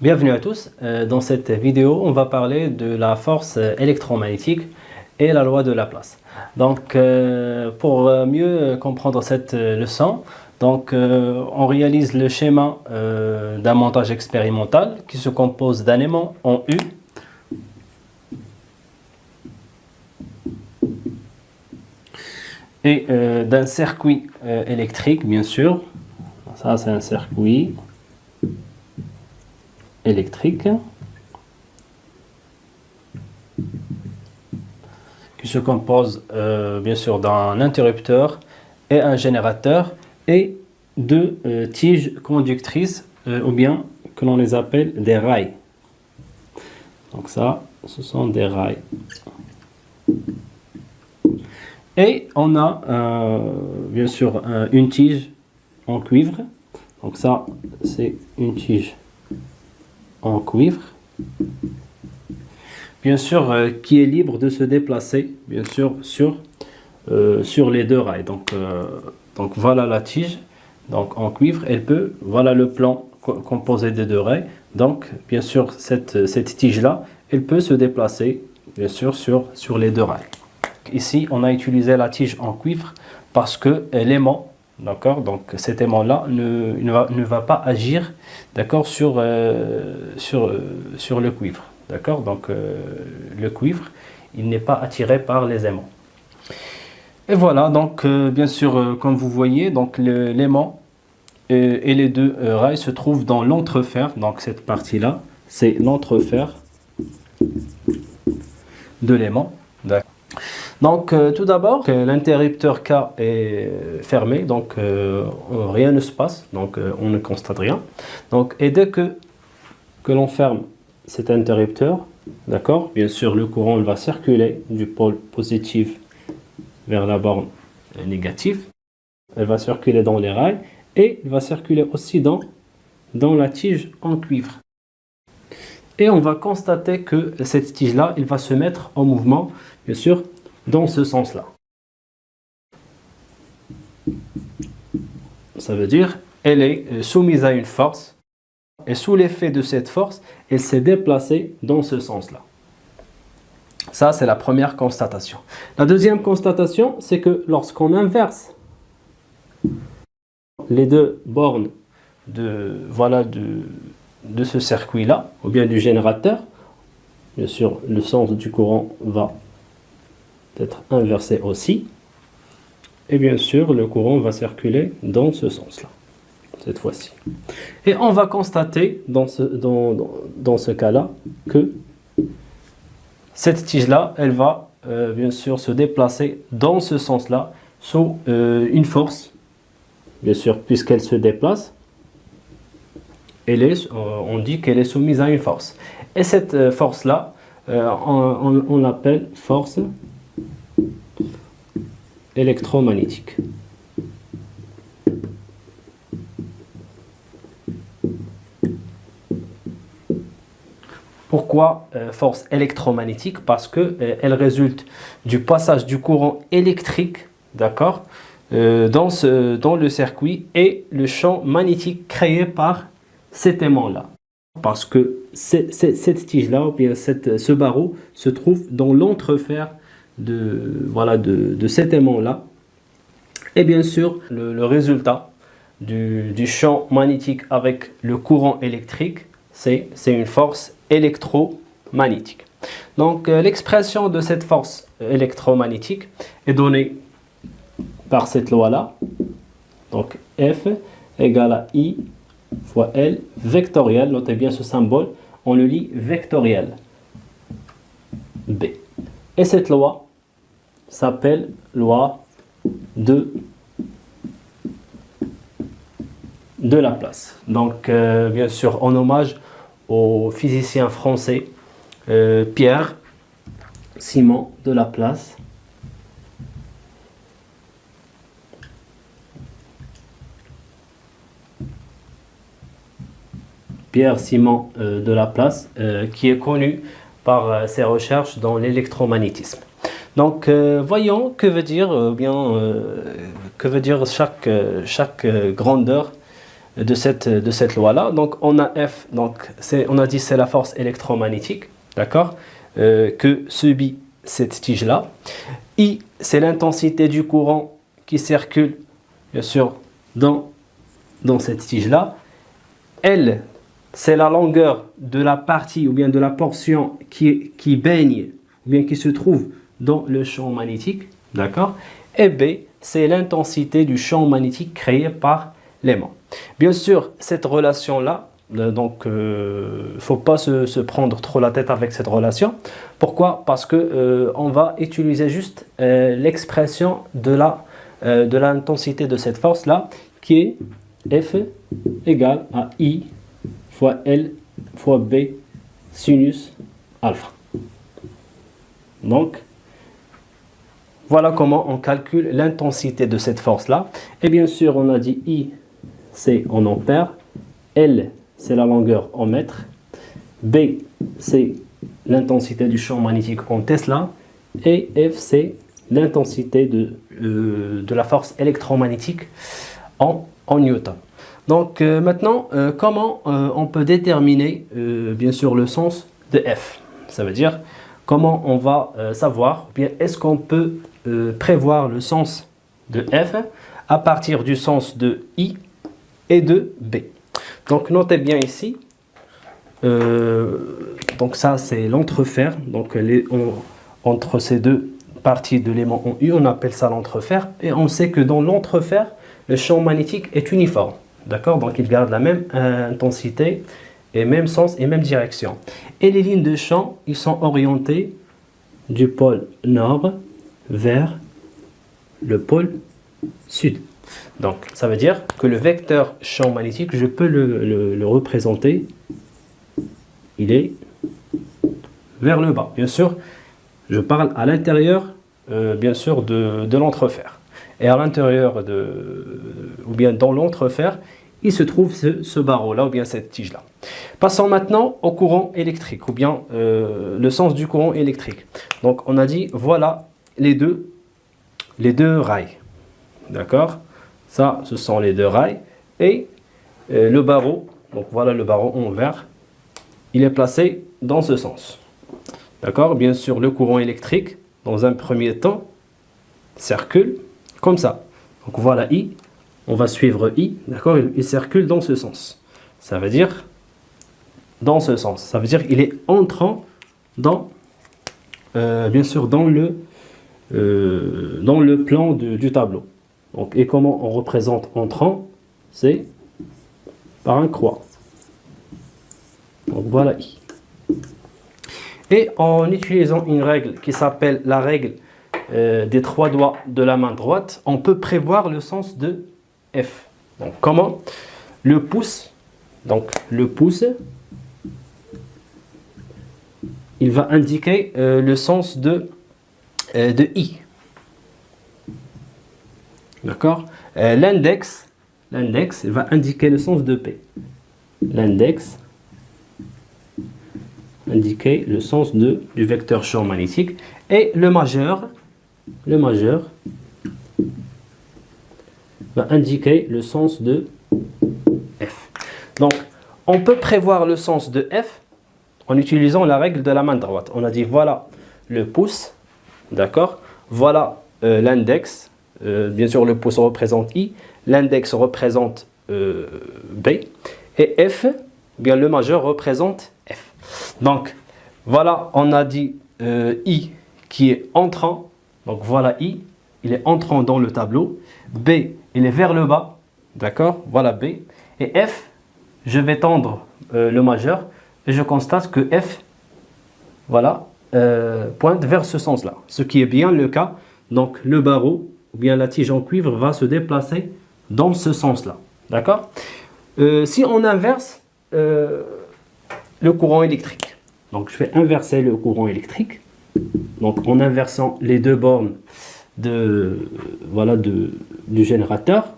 Bienvenue à tous. Dans cette vidéo, on va parler de la force électromagnétique et la loi de Laplace. Donc, pour mieux comprendre cette leçon, on réalise le schéma d'un montage expérimental qui se compose d'un aimant en U et d'un circuit électrique, bien sûr. Ça, c'est un circuit électrique qui se compose bien sûr d'un interrupteur et un générateur et deux tiges conductrices ou bien que l'on les appelle des rails. Donc ça, ce sont des rails. Et on a bien sûr une tige en cuivre. Donc ça, c'est une tige en cuivre, bien sûr, qui est libre de se déplacer, bien sûr, sur les deux rails. Donc voilà la tige, donc en cuivre, elle peut, voilà le plan composé des deux rails. Donc, bien sûr, cette tige-là, elle peut se déplacer, bien sûr, sur les deux rails. Ici, on a utilisé la tige en cuivre parce que l'aimant, d'accord, donc cet aimant-là ne va pas agir, d'accord, sur le cuivre, d'accord, donc le cuivre, il n'est pas attiré par les aimants. Et voilà, donc bien sûr, comme vous voyez, donc l'aimant et les deux rails se trouvent dans l'entrefer, donc cette partie-là, c'est l'entrefer de l'aimant, d'accord. Donc tout d'abord, l'interrupteur K est fermé, donc rien ne se passe, donc on ne constate rien. Donc, et dès que l'on ferme cet interrupteur, d'accord, bien sûr le courant va circuler du pôle positif vers la borne négative, elle va circuler dans les rails et il va circuler aussi dans la tige en cuivre. Et on va constater que cette tige-là, il va se mettre en mouvement, bien sûr, dans ce sens-là. Ça veut dire elle est soumise à une force et sous l'effet de cette force, elle s'est déplacée dans ce sens-là. Ça, c'est la première constatation. La deuxième constatation, c'est que lorsqu'on inverse les deux bornes de ce circuit-là, ou bien du générateur, bien sûr, le sens du courant va être inversé aussi. Et bien sûr, le courant va circuler dans ce sens-là, cette fois-ci. Et on va constater dans ce cas-là que cette tige-là, elle va bien sûr se déplacer dans ce sens-là sous une force, bien sûr, puisqu'elle se déplace. On dit qu'elle est soumise à une force. Et cette force-là, on l'appelle force électromagnétique. Pourquoi force électromagnétique? Parce que elle résulte du passage du courant électrique, d'accord, dans le circuit et le champ magnétique créé par cet aimant-là. Parce que cette tige-là, ou bien ce barreau, se trouve dans l'entrefer de cet aimant-là. Et bien sûr, le résultat du champ magnétique avec le courant électrique, c'est une force électromagnétique. Donc, l'expression de cette force électromagnétique est donnée par cette loi-là. Donc, F égale à I fois L vectoriel. Notez bien ce symbole, on le lit vectoriel. B. Et cette loi s'appelle loi de Laplace. Donc, bien sûr, en hommage au physicien français Pierre-Simon de Laplace. Pierre-Simon de Laplace, qui est connu par ses recherches dans l'électromagnétisme. Donc, voyons que veut dire chaque grandeur de cette loi-là. Donc on a F, donc on a dit c'est la force électromagnétique, d'accord, que subit cette tige-là. I, c'est l'intensité du courant qui circule, bien sûr, dans cette tige-là. L, c'est la longueur de la partie ou bien de la portion qui baigne ou bien qui se trouve dans le champ magnétique, d'accord. Et B, c'est l'intensité du champ magnétique créé par l'aimant. Bien sûr, cette relation-là, donc il ne faut pas se prendre trop la tête avec cette relation. Pourquoi? Parce que on va utiliser juste l'expression de l'intensité de cette force-là, qui est F égale à I fois L fois B sinus alpha. Donc, voilà comment on calcule l'intensité de cette force-là. Et bien sûr, on a dit I, c'est en ampères. L, c'est la longueur en mètres. B, c'est l'intensité du champ magnétique en Tesla. Et F, c'est l'intensité de la force électromagnétique en Newton. Donc maintenant, comment on peut déterminer bien sûr le sens de F? Ça veut dire comment on va savoir, bien est-ce qu'on peut prévoir le sens de F à partir du sens de I et de B. Donc notez bien ici, donc ça c'est l'entrefer, donc entre ces deux parties de l'aimant en U, on appelle ça l'entrefer, et on sait que dans l'entrefer, le champ magnétique est uniforme, d'accord, donc il garde la même intensité et même sens et même direction. Et les lignes de champ, ils sont orientées du pôle nord vers le pôle sud. Donc ça veut dire que le vecteur champ magnétique, je peux le représenter, il est vers le bas. Bien sûr, je parle à l'intérieur bien sûr de l'entrefer. Et à l'intérieur ou bien dans l'entrefer, il se trouve ce barreau-là ou bien cette tige-là. Passons maintenant au courant électrique ou bien le sens du courant électrique. Donc on a dit voilà les deux rails. D'accord? Ça, ce sont les deux rails. Et le barreau, donc voilà le barreau en vert, il est placé dans ce sens. D'accord? Bien sûr, le courant électrique, dans un premier temps, circule comme ça. Donc voilà I, on va suivre I, d'accord? Il circule dans ce sens. Ça veut dire dans ce sens. Ça veut dire qu'il est entrant dans, bien sûr, dans le plan du tableau. Donc, et comment on représente entrant? C'est par un croix. Donc voilà I. Et en utilisant une règle qui s'appelle la règle des trois doigts de la main droite, on peut prévoir le sens de F. Donc comment? Le pouce, il va indiquer le sens de I. D'accord? L'index, il va indiquer le sens de P. L'index indiquer le sens du vecteur champ magnétique. Et le majeur va indiquer le sens de F. Donc, on peut prévoir le sens de F en utilisant la règle de la main droite. On a dit voilà le pouce, d'accord? Voilà l'index. Bien sûr, le pouce représente I, l'index représente B, et F, bien le majeur représente F. Donc, voilà, on a dit I qui est entrant. Donc, voilà I, il est entrant dans le tableau. B, il est vers le bas. D'accord? Voilà B. Et F, je vais tendre le majeur et je constate que F, voilà, pointe vers ce sens-là. Ce qui est bien le cas. Donc, le barreau ou bien la tige en cuivre va se déplacer dans ce sens-là. D'accord? Si on inverse le courant électrique, donc je vais inverser le courant électrique. Donc en inversant les deux bornes du générateur,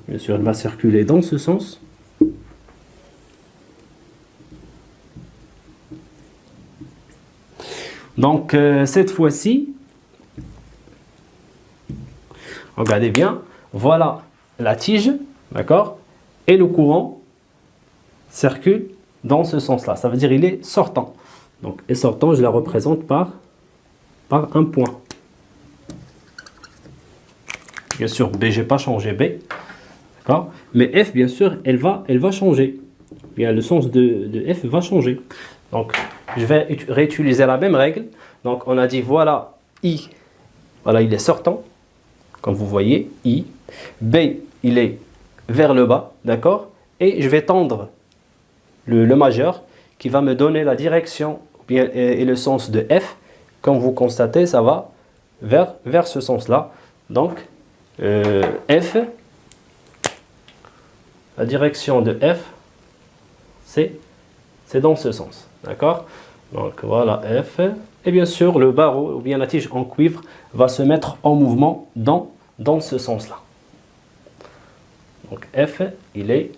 bien sûr, elle va circuler dans ce sens. Donc cette fois-ci, regardez bien, voilà la tige, d'accord? et le courant circule dans ce sens-là. Ça veut dire il est sortant. Donc, et sortant, je la représente par un point. Bien sûr, B, je n'ai pas changé B. D'accord? Mais F, bien sûr, elle va changer. Bien, le sens de F va changer. Donc, je vais réutiliser la même règle. Donc, on a dit, voilà, I. Voilà, il est sortant. Comme vous voyez, I. B, il est vers le bas. D'accord? Et je vais tendre le majeur qui va me donner la direction bien, et le sens de F. Comme vous constatez, ça va vers ce sens-là. Donc, F, la direction de F, c'est dans ce sens. D'accord? Donc, voilà F. Et bien sûr, le barreau ou bien la tige en cuivre va se mettre en mouvement dans ce sens-là. Donc, F, il est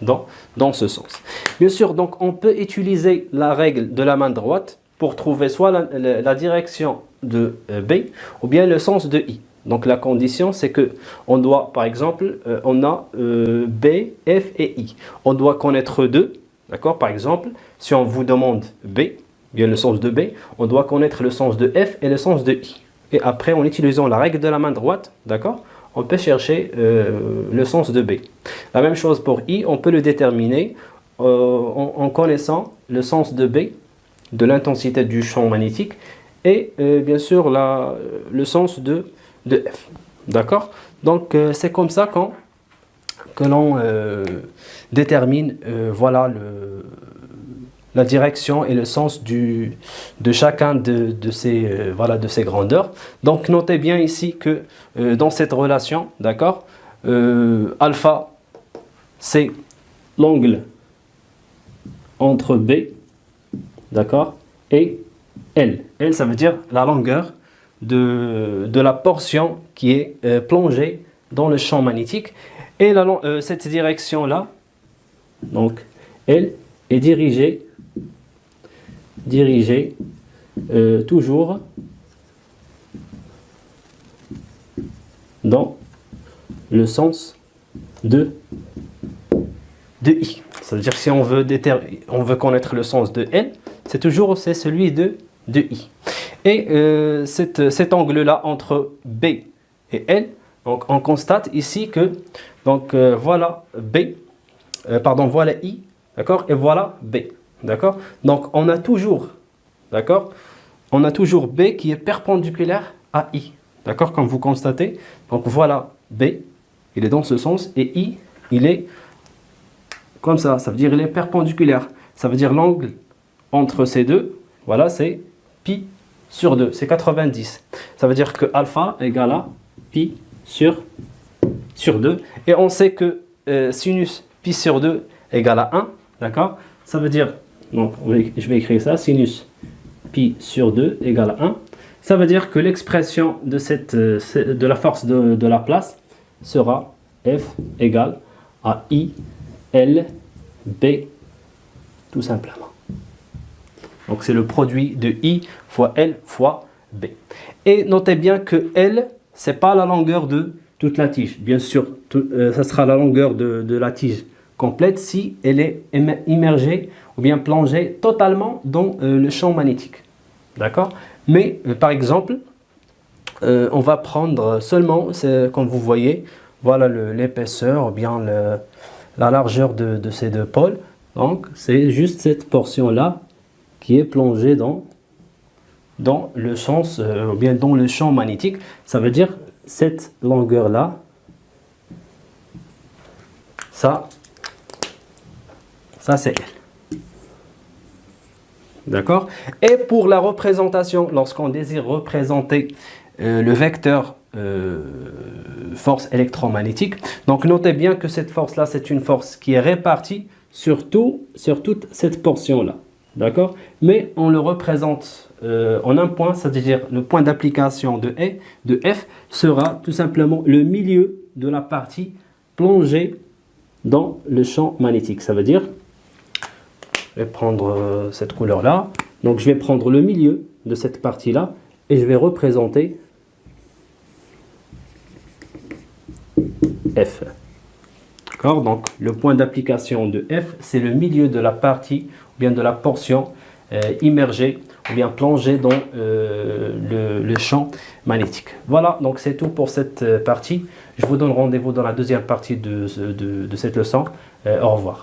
dans ce sens. Bien sûr, donc on peut utiliser la règle de la main droite pour trouver soit la direction de B ou bien le sens de I. Donc la condition, c'est que on doit, par exemple, on a B, F et I. On doit connaître deux, d'accord? Par exemple, si on vous demande B, bien le sens de B, on doit connaître le sens de F et le sens de I. Et après, en utilisant la règle de la main droite, d'accord, on peut chercher le sens de B. La même chose pour I, on peut le déterminer en connaissant le sens de B, de l'intensité du champ magnétique, et bien sûr le sens de F. D'accord? Donc c'est comme ça que l'on détermine voilà, la direction et le sens de chacun de ces grandeurs. Donc notez bien ici que dans cette relation, d'accord, alpha c'est l'angle entre B, d'accord, et L. L, ça veut dire la longueur de la portion qui est plongée dans le champ magnétique. Et cette direction-là, donc, elle est dirigée toujours dans le sens de I. Ça veut dire que si on veut connaître le sens de L, c'est celui de I. Et cet angle-là entre B et L, donc on constate ici que donc voilà voilà I, d'accord, et voilà B, d'accord. Donc on a toujours, d'accord, on a toujours B qui est perpendiculaire à I, d'accord, comme vous constatez. Donc voilà B, il est dans ce sens, et I, il est comme ça veut dire il est perpendiculaire. Ça veut dire l'angle entre ces deux, voilà, c'est pi sur 2, c'est 90. Ça veut dire que alpha égale à pi sur 2. Et on sait que sinus pi sur 2 égale à 1, d'accord. Ça veut dire, donc je vais écrire ça, sinus pi sur 2 égale à 1. Ça veut dire que l'expression de la force de la place sera F égale à I L B, tout simplement. Donc c'est le produit de I fois L fois B. Et notez bien que L, c'est pas la longueur de toute la tige. Bien sûr, ça sera la longueur de la tige complète si elle est immergée ou bien plongée totalement dans le champ magnétique. D'accord? Mais par exemple, on va prendre seulement, comme vous voyez, voilà l'épaisseur ou bien la largeur de ces deux pôles. Donc c'est juste cette portion-là qui est plongée dans le sens, ou bien dans le champ magnétique. Ça veut dire cette longueur-là, ça c'est elle. D'accord? Et pour la représentation, lorsqu'on désire représenter le vecteur force électromagnétique, donc notez bien que cette force-là, c'est une force qui est répartie sur toute cette portion-là. D'accord? Mais on le représente en un point, c'est-à-dire le point d'application de F sera tout simplement le milieu de la partie plongée dans le champ magnétique. Ça veut dire, je vais prendre cette couleur-là, donc je vais prendre le milieu de cette partie-là et je vais représenter F. D'accord? Donc, le point d'application de F, c'est le milieu de la partie, ou bien de la portion immergée, ou bien plongée dans le champ magnétique. Voilà, donc c'est tout pour cette partie. Je vous donne rendez-vous dans la deuxième partie de cette leçon. Au revoir.